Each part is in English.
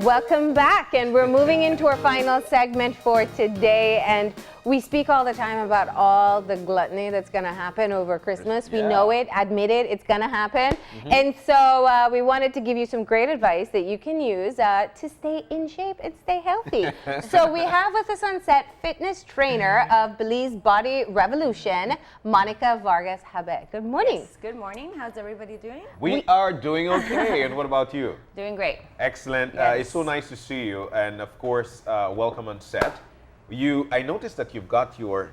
Welcome back, and we're moving into our final segment for today, and we speak all the time about all the gluttony that's going to happen over Christmas. We know it, admit it, it's going to happen. And so we wanted to give you some great advice that you can use to stay in shape and stay healthy. So we have with us on set fitness trainer of Belize Body Revolution, Monica Vargas Habet. Good morning. Yes, good morning. How's everybody doing? We are doing okay. And what about you? Doing great. Excellent. Yes. It's so nice to see you. And of course, welcome on set. I noticed that you've got your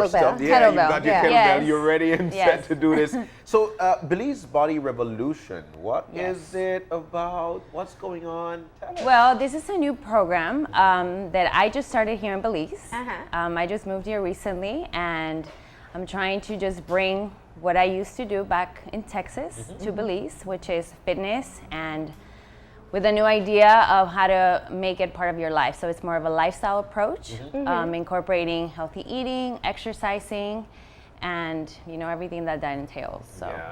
stuff. Yeah, you've got your kettlebell. Yes. You're ready and set to do this. So, Belize Body Revolution, what is it about? What's going on? Well, this is a new program that I just started here in Belize. I just moved here recently, and I'm trying to just bring what I used to do back in Texas to Belize, which is fitness, and with a new idea of how to make it part of your life. So it's more of a lifestyle approach, incorporating healthy eating, exercising, and everything that entails.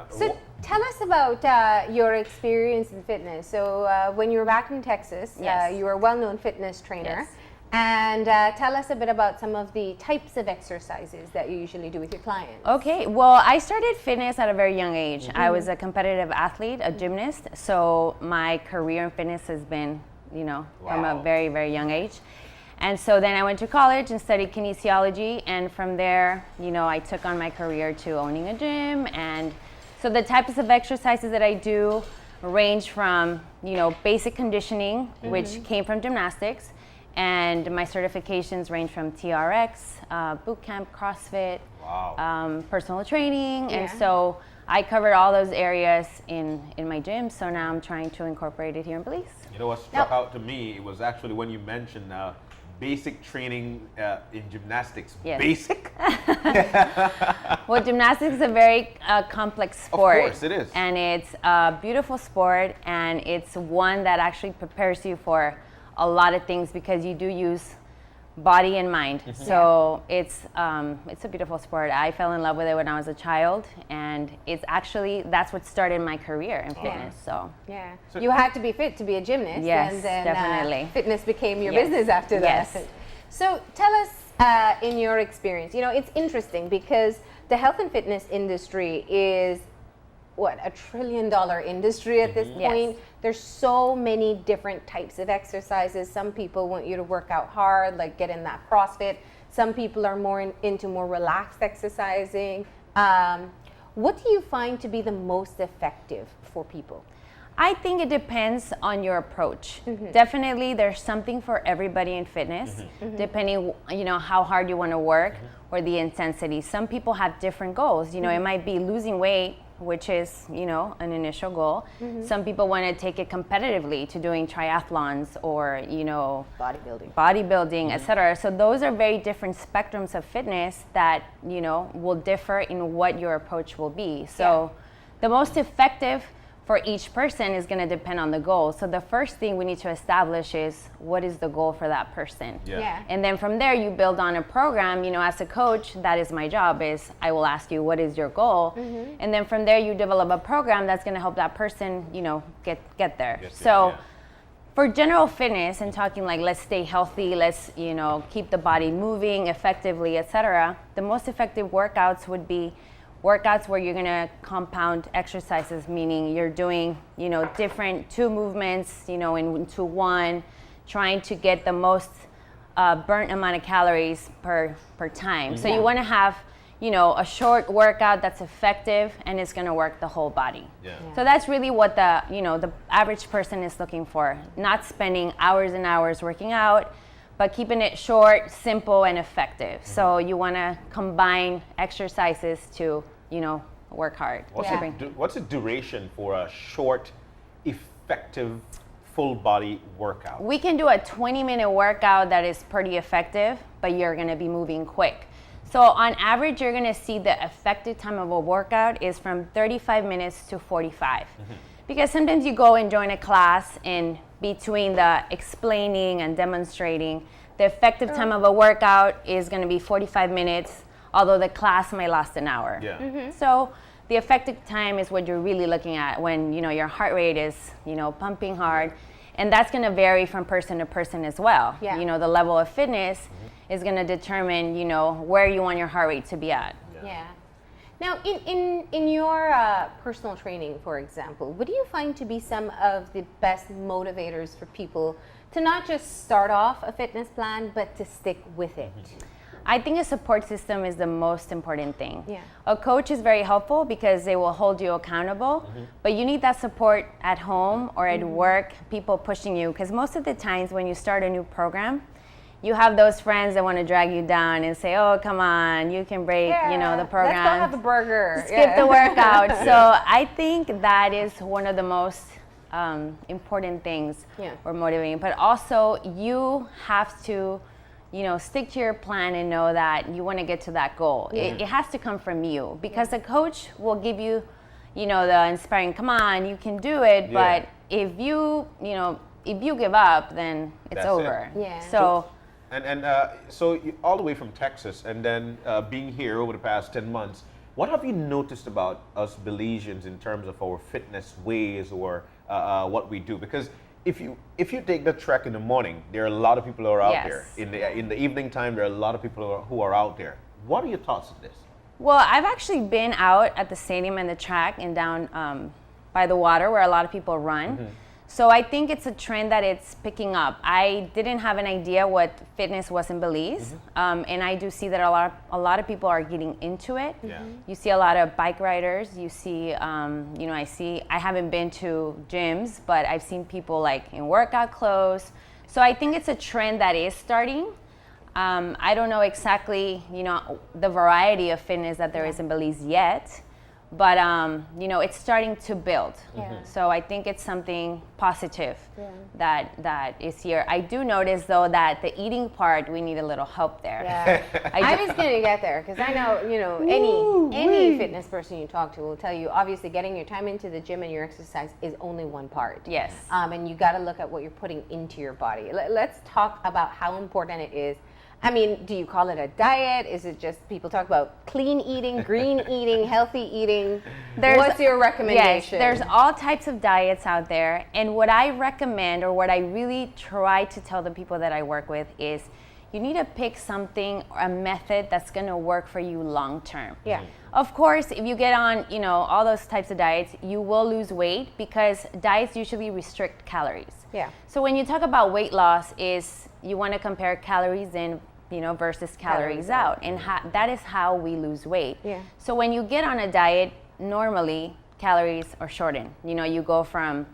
So tell us about your experience in fitness. So when you were back in Texas, you were a well-known fitness trainer. Yes. And tell us a bit about some of the types of exercises that you usually do with your clients. Okay, well, I started fitness at a very young age. I was a competitive athlete, a gymnast, so my career in fitness has been, from a very, very young age. And so then I went to college and studied kinesiology, and from there, I took on my career to owning a gym. And so the types of exercises that I do range from, basic conditioning, which came from gymnastics, and my certifications range from TRX, boot camp, CrossFit, personal training, and so I covered all those areas in my gym. So now I'm trying to incorporate it here in Belize. You know what struck out to me? It was actually when you mentioned basic training in gymnastics. Yes. Basic? Well, gymnastics is a very complex sport. Of course it is. And it's a beautiful sport, and it's one that actually prepares you for a lot of things because you do use body and mind. So it's a beautiful sport. I fell in love with it when I was a child, and that's what started my career in fitness. So you had to be fit to be a gymnast. Yes, and then, definitely. Fitness became your business after that. Yes. So tell us, in your experience, it's interesting because the health and fitness industry is $1 trillion industry at this point. There's so many different types of exercises. Some people want you to work out hard, like get in that CrossFit. Some people are more into more relaxed exercising. What do you find to be the most effective for people? I think it depends on your approach. Definitely there's something for everybody in fitness, depending how hard you want to work or the intensity. Some people have different goals. It might be losing weight, which is, an initial goal. Some people want to take it competitively to doing triathlons or, bodybuilding, etc. So those are very different spectrums of fitness that, will differ in what your approach will be. So the most effective for each person is going to depend on the goal. So the first thing we need to establish is what is the goal for that person. And then from there you build on a program. As a coach, that is my job, is I will ask you what is your goal, and then from there you develop a program that's going to help that person get there. For general fitness and talking like let's stay healthy, let's keep the body moving effectively, etc., the most effective workouts would be workouts where you're gonna compound exercises, meaning you're doing, different two movements, into one, trying to get the most burnt amount of calories per time. So you wanna have, a short workout that's effective and it's gonna work the whole body. So that's really what the average person is looking for, not spending hours and hours working out, but keeping it short, simple, and effective. So you want to combine exercises to, work hard. What's the duration for a short, effective, full body workout? We can do a 20-minute workout that is pretty effective, but you're going to be moving quick. So on average, you're going to see the effective time of a workout is from 35 minutes to 45. Because sometimes you go and join a class, and between the explaining and demonstrating, the effective time of a workout is going to be 45 minutes, although the class may last an hour. So the effective time is what you're really looking at when your heart rate is pumping hard. And that's going to vary from person to person as well. Yeah. You know, the level of fitness is going to determine, you know, where you want your heart rate to be at. Yeah. Now, in your personal training, for example, what do you find to be some of the best motivators for people to not just start off a fitness plan, but to stick with it? I think a support system is the most important thing. Yeah. A coach is very helpful because they will hold you accountable, but you need that support at home or at work, people pushing you, because most of the times when you start a new program, you have those friends that want to drag you down and say, oh, come on, you can break, you know, the program. Let's go have a burger. Skip the workout. So I think that is one of the most important things or motivating. But also you have to, you know, stick to your plan and know that you want to get to that goal. It has to come from you, because a coach will give you, you know, the inspiring, come on, you can do it. But if you give up, then it's That's over. it. Yeah. So all the way from Texas, and then being here over the past 10 months, what have you noticed about us Belizeans in terms of our fitness ways or what we do? Because if you take the trek in the morning, there are a lot of people who are out there. In the evening time, there are a lot of people who are out there. What are your thoughts of this? Well, I've actually been out at the stadium and the track and down by the water where a lot of people run. So I think it's a trend that it's picking up. I didn't have an idea what fitness was in Belize, and I do see that a lot of people are getting into it. You see a lot of bike riders. You see, I haven't been to gyms, but I've seen people like in workout clothes. So I think it's a trend that is starting. I don't know exactly, you know, the variety of fitness that there is in Belize yet. But, you know, it's starting to build. So I think it's something positive that is here. I do notice, though, that the eating part, we need a little help there. Yeah. I was going to get there, because I know, you know, any fitness person you talk to will tell you, obviously, getting your time into the gym and your exercise is only one part. Yes. And you got to look at what you're putting into your body. Let's talk about how important it is. I mean, do you call it a diet? Is it just people talk about clean eating, green eating, healthy eating? What's your recommendation? Yes, there's all types of diets out there. And what I recommend, or what I really try to tell the people that I work with, is you need to pick something, a method that's going to work for you long term. Yeah. Of course, if you get on, you know, all those types of diets, you will lose weight, because diets usually restrict calories. Yeah. So when you talk about weight loss, is you want to compare calories in, you know, versus calories out. And that is how we lose weight. Yeah. So when you get on a diet, normally calories are shortened. You know, you go from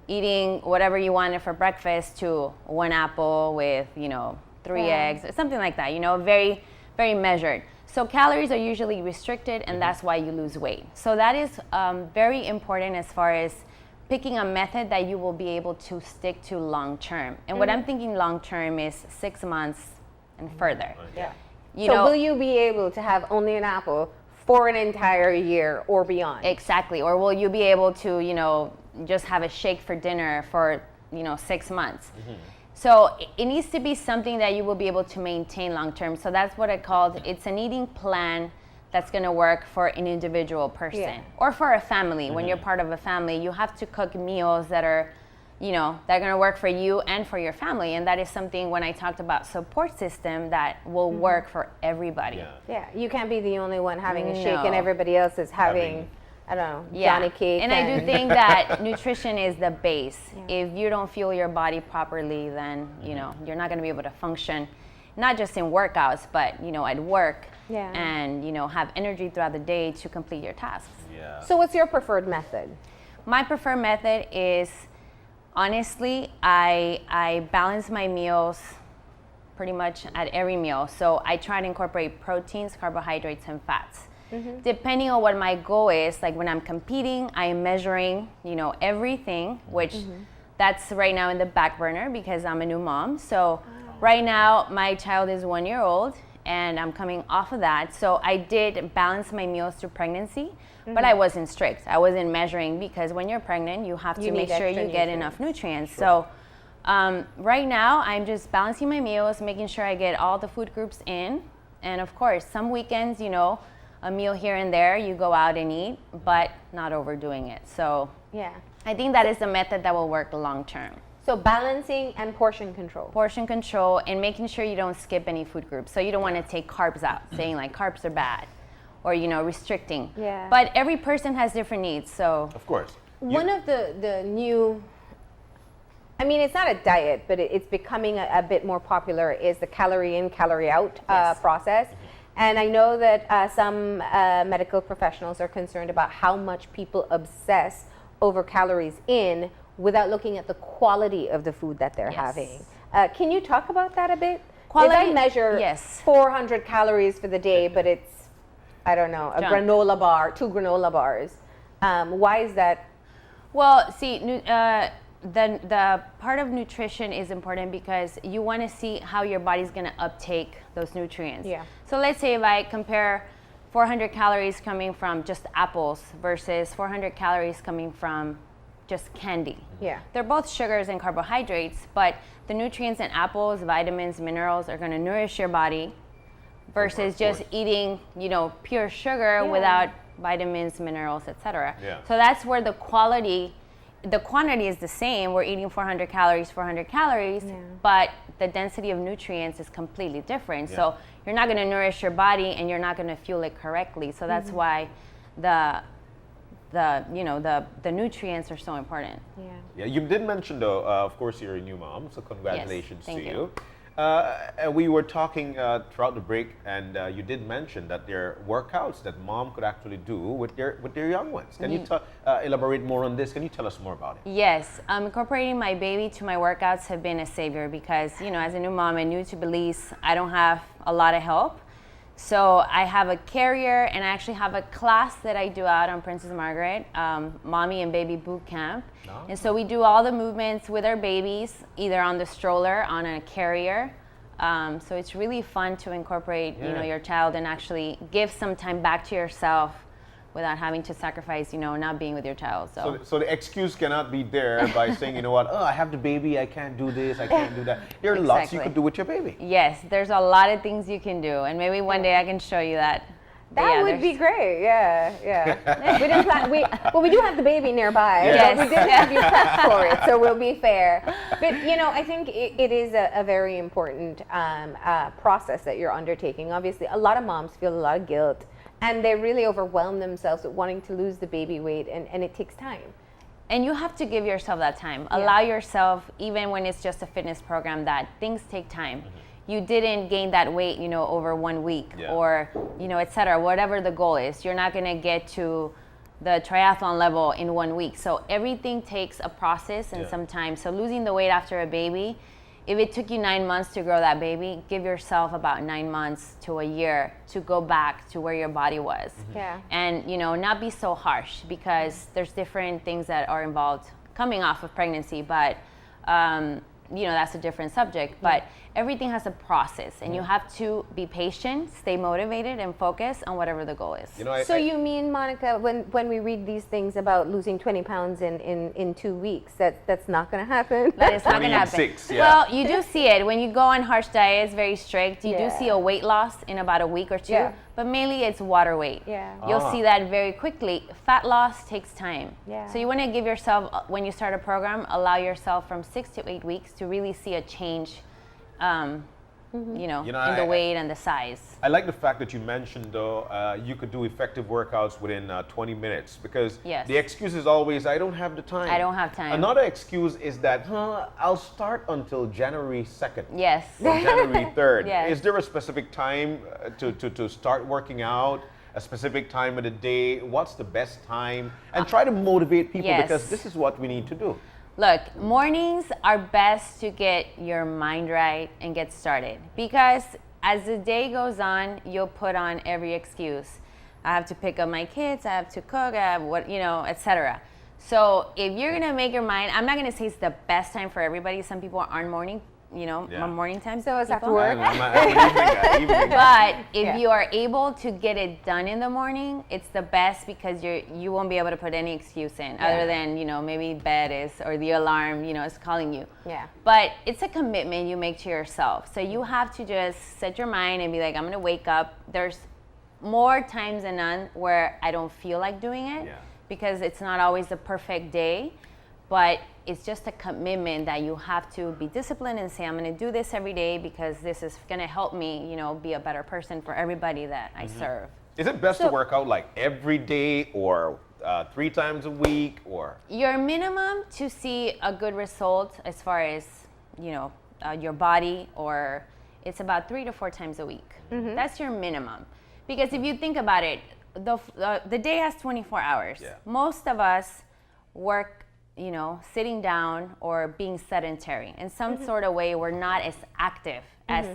eating whatever you wanted for breakfast to 1 apple with, you know, 3 eggs, or something like that, you know, very, very measured. So calories are usually restricted, and that's why you lose weight. So that is very important as far as picking a method that you will be able to stick to long term. And what I'm thinking long term is 6 months and further. Yeah. So will you be able to have only an apple for an entire year or beyond? Exactly. Or will you be able to, you know, just have a shake for dinner for, you know, 6 months? So it needs to be something that you will be able to maintain long term. So that's what I called, it's an eating plan that's going to work for an individual person or for a family. When you're part of a family, you have to cook meals that are, you know, that are going to work for you and for your family. And that is something, when I talked about support system, that will work for everybody. Yeah, you can't be the only one having a shake and everybody else is having, I don't know, Johnny cake. And I do think that nutrition is the base. If you don't fuel your body properly, then, you know, you're not going to be able to function, not just in workouts, but, you know, at work and, you know, have energy throughout the day to complete your tasks. So what's your preferred method? My preferred method is, honestly, I balance my meals pretty much at every meal. So I try to incorporate proteins, carbohydrates, and fats. Depending on what my goal is, like when I'm competing, I am measuring, you know, everything, which that's right now in the back burner because I'm a new mom. So right now my child is 1 year old and I'm coming off of that. So I did balance my meals through pregnancy, but I wasn't strict. I wasn't measuring because when you're pregnant, you have to make sure you get enough nutrients. So right now I'm just balancing my meals, making sure I get all the food groups in. And of course, some weekends, you know, a meal here and there, you go out and eat, but not overdoing it. So I think that is the method that will work long term. So balancing and portion control. Portion control and making sure you don't skip any food groups. So you don't want to take carbs out, saying like carbs are bad, or restricting. Yeah. But every person has different needs, so. Of course. One of the new, I mean, it's not a diet, but it's becoming a bit more popular, is the calorie in, calorie out Yes. process. And I know that some medical professionals are concerned about how much people obsess over calories in without looking at the quality of the food that they're Yes. having. Can you talk about that a bit? Quality, if I measure yes. 400 calories for the day, but it's, I don't know, a Junk. granola bar, 2 granola bars, why is that? Well, see, the part of nutrition is important because you want to see how your body's going to uptake those nutrients. Yeah. So let's say if I compare 400 calories coming from just apples versus 400 calories coming from just candy. Yeah. They're both sugars and carbohydrates, but the nutrients in apples, vitamins, minerals are going to nourish your body versus just eating, pure sugar Yeah. without vitamins, minerals, etc. Yeah. So that's where the quantity is the same. We're eating 400 calories, but the density of nutrients is completely different. Yeah. So you're not going to nourish your body and you're not going to fuel it correctly. So that's why the nutrients are so important. Yeah. Yeah, you did mention though, of course, you're a new mom, so congratulations thank to you. you. We were talking throughout the break, and you did mention that there are workouts that mom could actually do with their young ones. Can you elaborate more on this? Can you tell us more about it? Yes, incorporating my baby to my workouts have been a savior because, as a new mom and new to Belize, I don't have a lot of help. So I have a carrier, and I actually have a class that I do out on Princess Margaret, Mommy and Baby Boot Camp. Oh. And so we do all the movements with our babies, either on the stroller, on a carrier. So it's really fun to incorporate, your child and actually give some time back to yourself without having to sacrifice, not being with your child. So the excuse cannot be there by saying, you know what, I have the baby, I can't do this, I can't do that. There are lots you Exactly. could do with your baby. Yes, there's a lot of things you can do, and maybe one day I can show you that. But That yeah, would be there's- great, yeah. We didn't plan, we do have the baby nearby, Yeah. but we didn't have you prepped for it, so we'll be fair. But, I think it is a very important process that you're undertaking. Obviously, a lot of moms feel a lot of guilt, and they really overwhelm themselves with wanting to lose the baby weight, and it takes time. And you have to give yourself that time. Yeah. Allow yourself, even when it's just a fitness program, that things take time. You didn't gain that weight, over 1 week or, et cetera, whatever the goal is. You're not going to get to the triathlon level in 1 week. So everything takes a process and some time. So losing the weight after a baby, if it took you 9 months to grow that baby, give yourself about 9 months to a year to go back to where your body was. Yeah. And, not be so harsh because there's different things that are involved coming off of pregnancy, but, that's a different subject. But everything has a process, and you have to be patient, stay motivated, and focus on whatever the goal is. So you mean, Monica, when we read these things about losing 20 pounds in 2 weeks, that's not going to happen? That is not going to 26, happen. yeah. Well, you do see it when you go on harsh diets, very strict. You do Yeah. see a weight loss in about a week or two, Yeah. but mainly it's water weight. Yeah. You'll see that very quickly. Fat loss takes time. Yeah. So you want to give yourself, when you start a program, allow yourself from 6 to 8 weeks to really see a change, in the weight and the size. I like the fact that you mentioned, though, you could do effective workouts within 20 minutes because Yes. the excuse is always, I don't have the time. I don't have time. Another excuse is that, I'll start until January 2nd. Yes. Or January 3rd. Yes. Is there a specific time to start working out? A specific time of the day? What's the best time? And try to motivate people Yes. because this is what we need to do. Look, mornings are best to get your mind right and get started because as the day goes on, you'll put on every excuse. I have to pick up my kids, I have to cook, I have etc. So if you're gonna make your mind, I'm not gonna say it's the best time for everybody. Some people aren't morning, morning time. So it's after people. work? I'm an evening guy. But if you are able to get it done in the morning, it's the best because you won't be able to put any excuse in other than, maybe bed is or the alarm, is calling you. Yeah. But it's a commitment you make to yourself. So you have to just set your mind and be like, I'm going to wake up. There's more times than none where I don't feel like doing it Yeah. because it's not always the perfect day. But it's just a commitment that you have to be disciplined and say, I'm going to do this every day because this is going to help me, you know, be a better person for everybody that I serve. Is it best to work out like every day or 3 times a week or? Your minimum to see a good result as far as, you know, your body, or it's about 3 to 4 times a week. That's your minimum. Because if you think about it, the day has 24 hours. Yeah. Most of us work, you know, sitting down or being sedentary. In some sort of way, we're not as active as,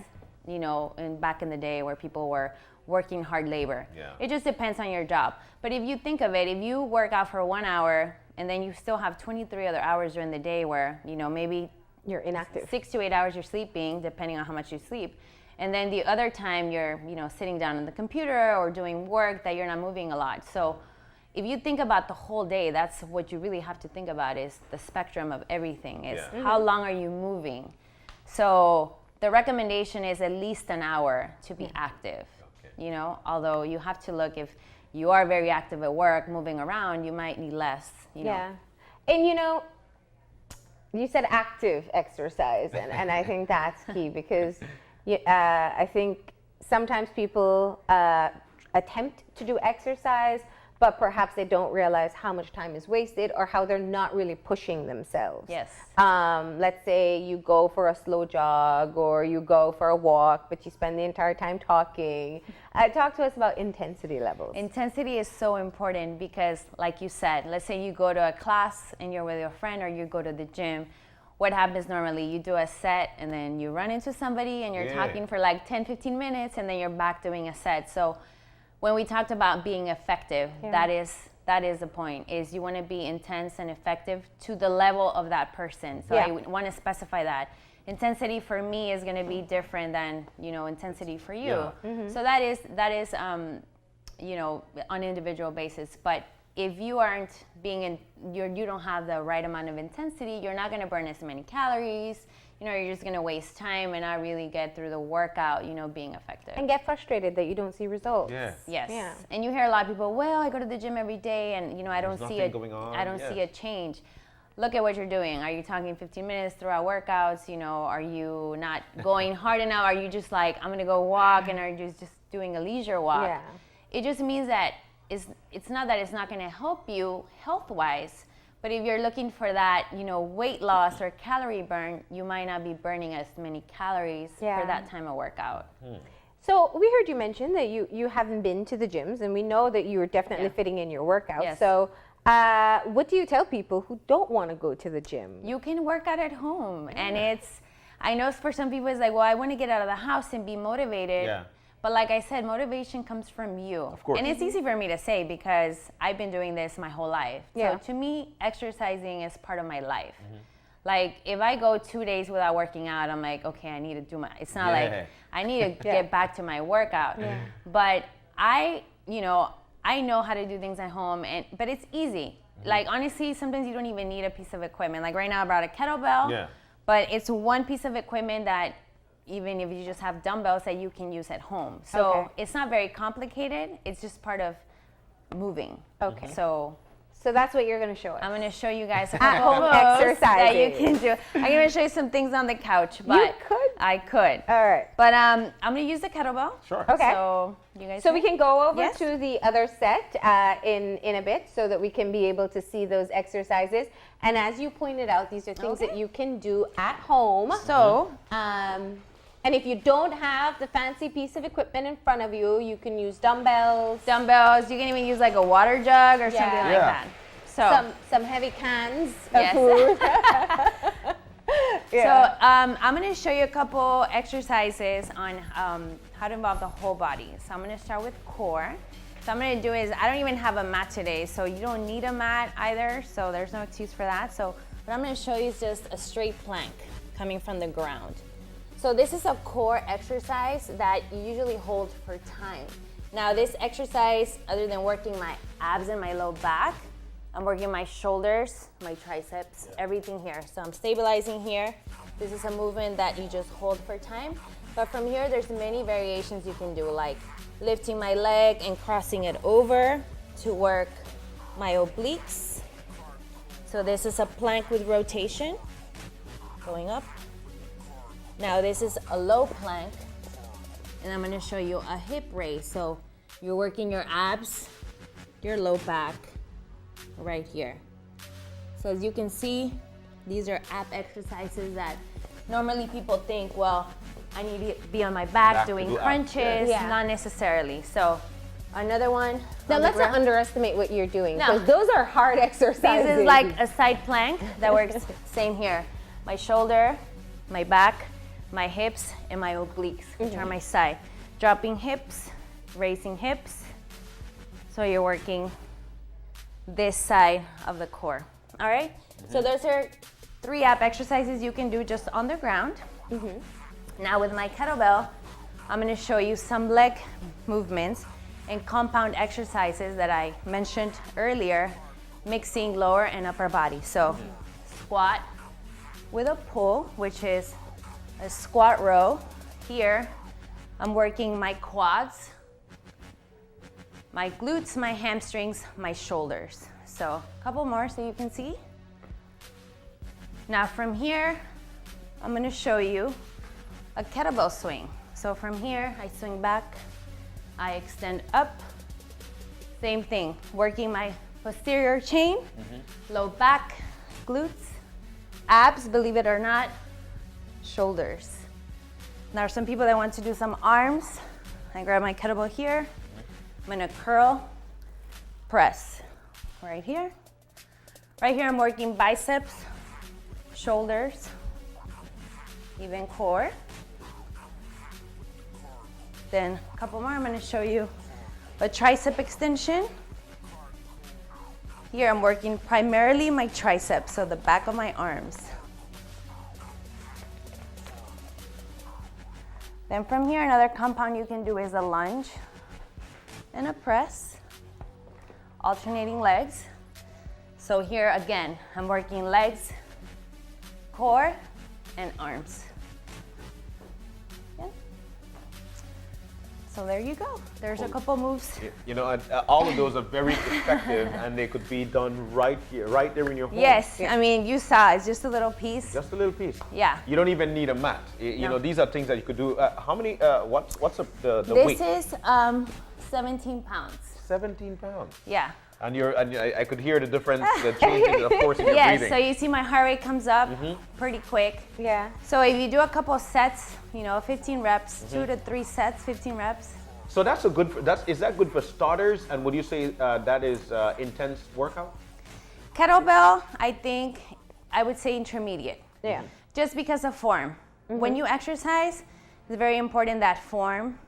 you know, back in the day where people were working hard labor. Yeah. It just depends on your job. But if you think of it, if you work out for 1 hour and then you still have 23 other hours during the day where, you know, maybe You're inactive. 6 to 8 hours you're sleeping, depending on how much you sleep. And then the other time you're, you know, sitting down on the computer or doing work that you're not moving a lot. So if you think about the whole day, that's what you really have to think about, is the spectrum of everything. Is how long are you moving? So the recommendation is at least an hour to be active. You know, although you have to look, if you are very active at work, moving around, you might need less, you know. Yeah. And you know, you said active exercise, and I think that's key because I think sometimes people attempt to do exercise, but perhaps they don't realize how much time is wasted or how they're not really pushing themselves. Yes. Let's say you go for a slow jog or you go for a walk, but you spend the entire time talking. Talk to us about intensity levels. Intensity is so important because, like you said, let's say you go to a class and you're with your friend, or you go to the gym. What happens normally? You do a set and then you run into somebody and you're talking for like 10, 15 minutes and then you're back doing a set. So when we talked about being effective, that is the point, is you want to be intense and effective to the level of that person. So I want to specify that. Intensity for me is going to be different than, you know, intensity for you. So that is you know, on an individual basis. But if you aren't being you don't have the right amount of intensity, you're not going to burn as many calories. You know, you're just going to waste time and not really get through the workout, you know, being effective. And get frustrated that you don't see results. Yeah. Yes. Yeah. And you hear a lot of people, well, I go to the gym every day and, you know, I don't There's see nothing going on. I don't see a change. Look at what you're doing. Are you talking 15 minutes throughout workouts? You know, are you not going hard enough? Are you just like, I'm going to go walk, and are you just doing a leisure walk? Yeah. It just means that it's not that it's not going to help you health-wise, but if you're looking for that, you know, weight loss or calorie burn, you might not be burning as many calories for that time of workout. So we heard you mention that you haven't been to the gyms, and we know that you are definitely fitting in your workouts. Yes. So what do you tell people who don't want to go to the gym? You can work out at home, and I know for some people it's like, well, I want to get out of the house and be motivated. Yeah. But like I said, motivation comes from you. Of course. And it's easy for me to say because I've been doing this my whole life. Yeah. So to me, exercising is part of my life. Like if I go 2 days without working out, I'm like, okay, I need to do it's not like I need to get back to my workout. But I know how to do things at home, but it's easy. Like honestly, sometimes you don't even need a piece of equipment. Like right now I brought a kettlebell, but it's one piece of equipment that even if you just have dumbbells that you can use at home. So it's not very complicated. It's just part of moving. Okay. So that's what you're going to show us. I'm going to show you guys a At couple home of moves that you exercises. can do. I'm going to show you some things on the couch, but You could? I could. All right. But I'm going to use the kettlebell. Sure. Okay. So you guys. So we can go over Yes. to the other set in a bit so that we can be able to see those exercises. And as you pointed out, these are things that you can do at home. So And if you don't have the fancy piece of equipment in front of you, you can use dumbbells, dumbbells. You can even use like a water jug or something like Yeah. that. So some heavy cans Yes. of food. So I'm going to show you a couple exercises on how to involve the whole body. So I'm going to start with core. So I'm going to do is, I don't even have a mat today, so you don't need a mat either, so there's no excuse for that. So what I'm going to show you is just a straight plank coming from the ground. So this is a core exercise that you usually hold for time. Now this exercise, other than working my abs and my low back, I'm working my shoulders, my triceps, everything here. So I'm stabilizing here. This is a movement that you just hold for time. But from here, there's many variations you can do, like lifting my leg and crossing it over to work my obliques. So this is a plank with rotation, going up. Now this is a low plank, and I'm gonna show you a hip raise. So you're working your abs, your low back, right here. So as you can see, these are ab exercises that normally people think, well, I need to be on my back doing crunches, not necessarily. So another one. Now let's not underestimate what you're doing, No. because those are hard exercises. This is like a side plank that works same here. My shoulder, my back, my hips, and my obliques, which are my side. Dropping hips, raising hips. So you're working this side of the core. All right? So those are 3 ab exercises you can do just on the ground. Now with my kettlebell, I'm gonna show you some leg movements and compound exercises that I mentioned earlier, mixing lower and upper body. So squat with a pull, which is a squat row. Here, I'm working my quads, my glutes, my hamstrings, my shoulders. So a couple more so you can see. Now from here, I'm gonna show you a kettlebell swing. So from here, I swing back, I extend up. Same thing, working my posterior chain, low back, glutes, abs, believe it or not, shoulders. Now are some people that want to do some arms. I grab my kettlebell here. I'm gonna curl, press. Right here. Right here I'm working biceps, shoulders, even core. Then a couple more, I'm gonna show you a tricep extension. Here I'm working primarily my triceps, so the back of my arms. Then from here, another compound you can do is a lunge and a press, alternating legs. So here again, I'm working legs, core, and arms. Yeah. So there you go. There's a couple moves. You know, all of those are very effective, and they could be done right here, right there in your home. Yes, I mean, you saw, it's just a little piece. Just a little piece. Yeah. You don't even need a mat. You know, these are things that you could do. How many? What's the weight? This is 17 pounds. 17 pounds. Yeah. And I could hear the difference, the changes, of course, in your Yes, breathing. so you see my heart rate comes up pretty quick. Yeah. So if you do a couple sets, 15 reps, 2 to 3 sets, 15 reps. So that's a good. Is that good for starters? And would you say that is intense workout? Kettlebell, I would say intermediate. Yeah. Just because of form. When you exercise, it's very important that form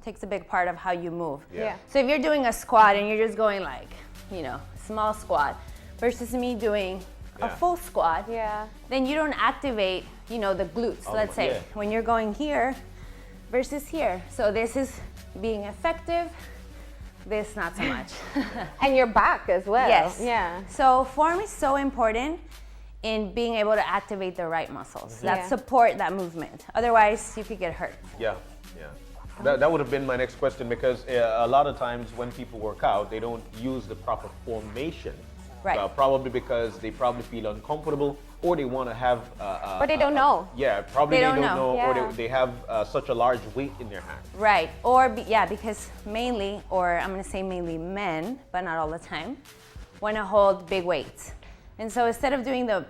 takes a big part of how you move. Yeah. So if you're doing a squat and you're just going like, small squat versus me doing a full squat, then you don't activate, the glutes, let's say, when you're going here versus here. So this is being effective, this not so much. And your back as well. Yes. Yeah. So form is so important in being able to activate the right muscles that support that movement. Otherwise, you could get hurt. Yeah, yeah. That would have been my next question, because a lot of times when people work out, they don't use the proper formation. Right. Probably because they probably feel uncomfortable, or they want to have. But they don't know. Yeah, probably they don't know, Yeah. or they have such a large weight in their hand. Right. Or because mainly, or I'm gonna say mainly men, but not all the time, want to hold big weights. And so instead of doing the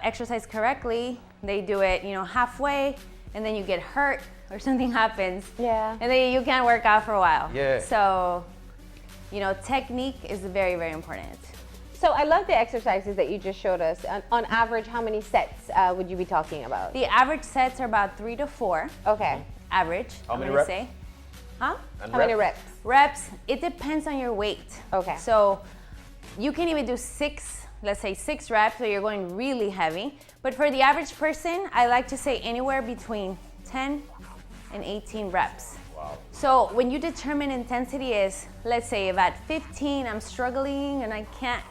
exercise correctly, they do it, halfway, and then you get hurt or something happens. Yeah. And then you can't work out for a while. Yeah. So, technique is very, very important. So I love the exercises that you just showed us. On average, how many sets would you be talking about? The average sets are about 3 to 4. Okay. Average. How I'm many gonna reps? say. Huh? And How many reps? Reps, it depends on your weight. Okay. So you can even do 6, let's say 6 reps, so you're going really heavy. But for the average person, I like to say anywhere between 10 and 18 reps. Wow. So when you determine intensity is, let's say if at 15 I'm struggling and I can't,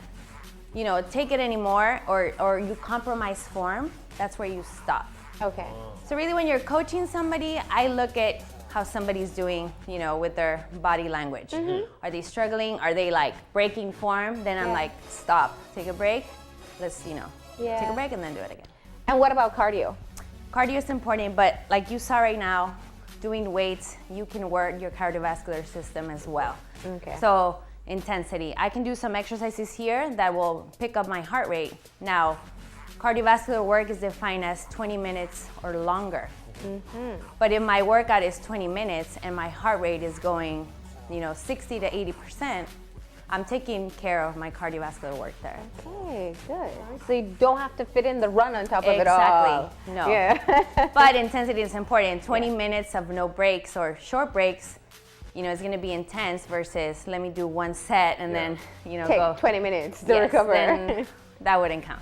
take it anymore, or you compromise form, that's where you stop. Okay. So really when you're coaching somebody, I look at how somebody's doing, you know, with their body language. Are they struggling? Are they like breaking form? Then I'm like, stop, take a break. Let's, you know, take a break and then do it again. And what about cardio? Cardio is important, but like you saw right now, doing weights, you can work your cardiovascular system as well. Okay. So intensity. I can do some exercises here that will pick up my heart rate. Now, cardiovascular work is defined as 20 minutes or longer. But if my workout is 20 minutes and my heart rate is going, you know, 60 to 80%, I'm taking care of my cardiovascular work there. Okay, good. So you don't have to fit in the run on top of it all. Exactly. No. Yeah. But intensity is important. 20 minutes of no breaks or short breaks, you know, is going to be intense versus let me do one set and then, you know, Take go 20 minutes to Yes, recover. then that wouldn't count.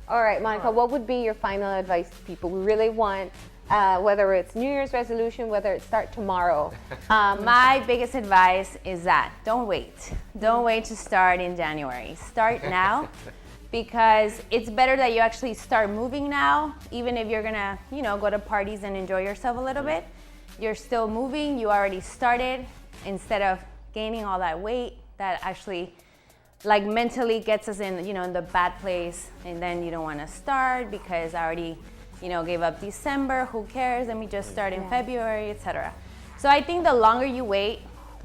All right, Monica, what would be your final advice to people? We really want, whether it's New Year's resolution, whether it start tomorrow. My biggest advice is that don't wait. Don't wait to start in January. Start now because it's better that you actually start moving now, even if you're gonna, you know, go to parties and enjoy yourself a little bit. You're still moving, you already started, instead of gaining all that weight that actually like mentally gets us in, you know, in the bad place, and then you don't want to start because I already, you know, gave up December, who cares, let me just start in February, etc. So I think the longer you wait,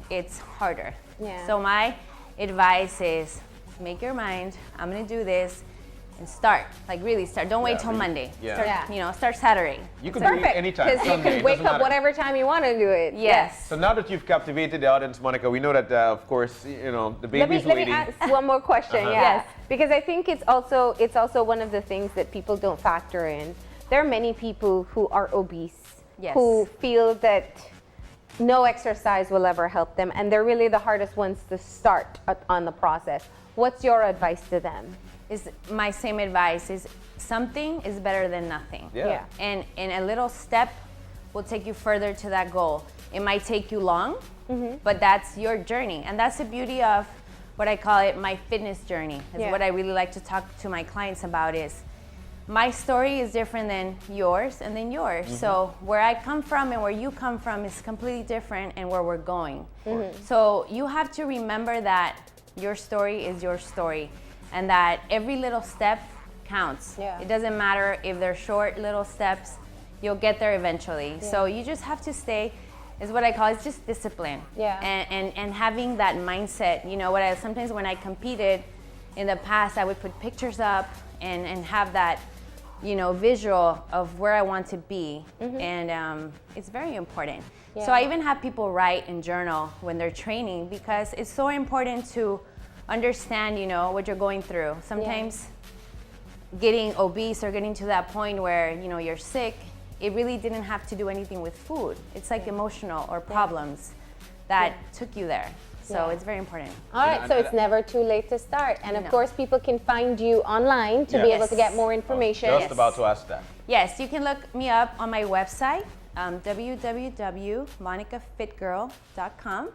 it's harder. Yeah. So my advice is make your mind, I'm gonna do this, and start, like really start. Don't wait till Monday. Yeah. Start, you know, start Saturday. You can do it Perfect. anytime. Because you Sunday, can it wake doesn't up matter. whatever time you want to do it. Yes. So now that you've captivated the audience, Monica, we know that, of course, you know, the baby's Let me waiting. ask one more question. Yes. Because I think it's also one of the things that people don't factor in. There are many people who are obese, Yes. who feel that no exercise will ever help them, and they're really the hardest ones to start on the process. What's your advice to them? Is my same advice is something is better than nothing. Yeah. And a little step will take you further to that goal. It might take you long, but that's your journey. And that's the beauty of what I call it my fitness journey. Is what I really like to talk to my clients about is my story is different than yours and then yours. So where I come from and where you come from is completely different, and where we're going. So you have to remember that your story is your story, and that every little step counts. Yeah. It doesn't matter if they're short little steps, you'll get there eventually. So you just have to stay, is what I call, it's just discipline. Yeah. And having that mindset. You know, sometimes when I competed in the past, I would put pictures up and have that, you know, visual of where I want to be. And it's very important. So I even have people write and journal when they're training, because it's so important to understand, you know, what you're going through. Sometimes getting obese or getting to that point where, you know, you're sick, it really didn't have to do anything with food. It's like emotional or problems that took you there. So it's very important. All right, so it's never too late to start. And of course, people can find you online to be able to get more information. Just about to ask that. Yes, you can look me up on my website, www.monicafitgirl.com,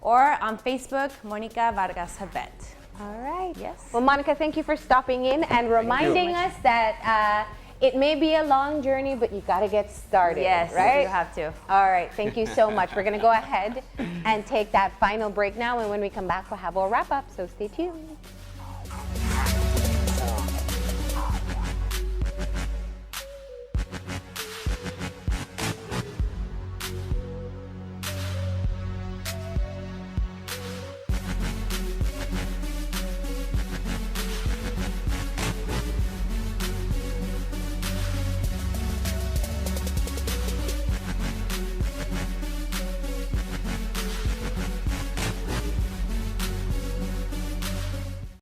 or on Facebook, Monica Vargas Habet. All right. Yes. Well, Monica, thank you for stopping in and reminding us that it may be a long journey, but you got to get started. Yes, right? you have to. All right. Thank you so much. We're going to go ahead and take that final break now. And when we come back, we'll have our wrap up. So stay tuned.